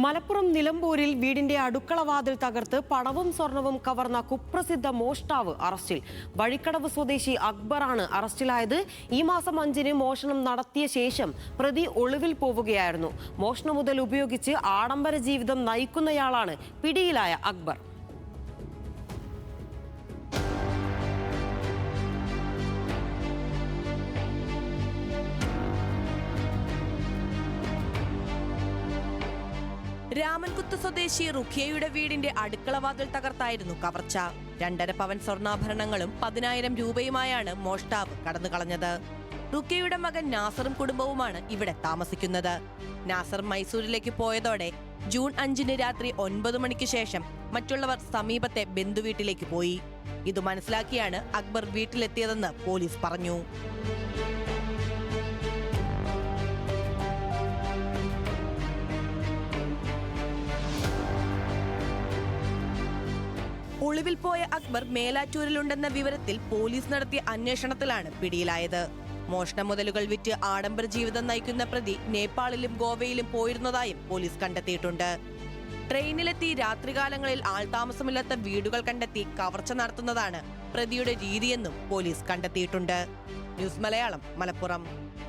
മലപ്പുറം നിലമ്പൂരിൽ വീടിന്റെ അടുക്കളവാതിൽ തകർത്ത് പണവും സ്വർണവും കവർന്ന കുപ്രസിദ്ധ മോഷ്ടാവ് അറസ്റ്റിൽ. വഴിക്കടവ് സ്വദേശി അക്ബറാണ് അറസ്റ്റിലായത്. ഈ മാസം 5-ന് മോഷണം നടത്തിയ ശേഷം പ്രതി ഒളിവിൽ പോവുകയായിരുന്നു. മോഷണ മുതൽ ഉപയോഗിച്ച് ആഡംബര ജീവിതം നയിക്കുന്നയാളാണ് പിടിയിലായ അക്ബർ. രാമൻകുത്ത് സ്വദേശി റുഖിയയുടെ വീടിന്റെ അടുക്കളവാതിൽ തകർത്തായിരുന്നു കവർച്ച. 2.5 പവൻ സ്വർണ്ണാഭരണങ്ങളും 10,000 രൂപയുമായാണ് മോഷ്ടാവ് കടന്നു കളഞ്ഞത്. റുഖിയയുടെ മകൻ നാസറും കുടുംബവുമാണ് ഇവിടെ താമസിക്കുന്നത്. നാസർ മൈസൂരിലേക്ക് പോയതോടെ ജൂൺ 5-ന് രാത്രി 9 മണിക്ക് ശേഷം മറ്റുള്ളവർ സമീപത്തെ ബന്ധുവീട്ടിലേക്ക് പോയി. ഇത് മനസ്സിലാക്കിയാണ് അക്ബർ വീട്ടിലെത്തിയതെന്ന് പോലീസ് പറഞ്ഞു. ഒളിവിൽ പോയ അക്ബർ മേലാറ്റൂരിലുണ്ടെന്ന വിവരത്തിൽ പോലീസ് നടത്തിയ അന്വേഷണത്തിലാണ് പിടിയിലായത്. മോഷണ മുതലുകൾ വിറ്റ് ആഡംബര ജീവിതം നയിക്കുന്ന പ്രതി നേപ്പാളിലും ഗോവയിലും പോയിരുന്നതായും പോലീസ് കണ്ടെത്തിയിട്ടുണ്ട്. ട്രെയിനിലെത്തി രാത്രികാലങ്ങളിൽ ആൾതാമസമില്ലാത്ത വീടുകൾ കണ്ടെത്തി കവർച്ച നടത്തുന്നതാണ് പ്രതിയുടെ രീതിയെന്നും പോലീസ് കണ്ടെത്തിയിട്ടുണ്ട്. ന്യൂസ് മലയാളം, മലപ്പുറം.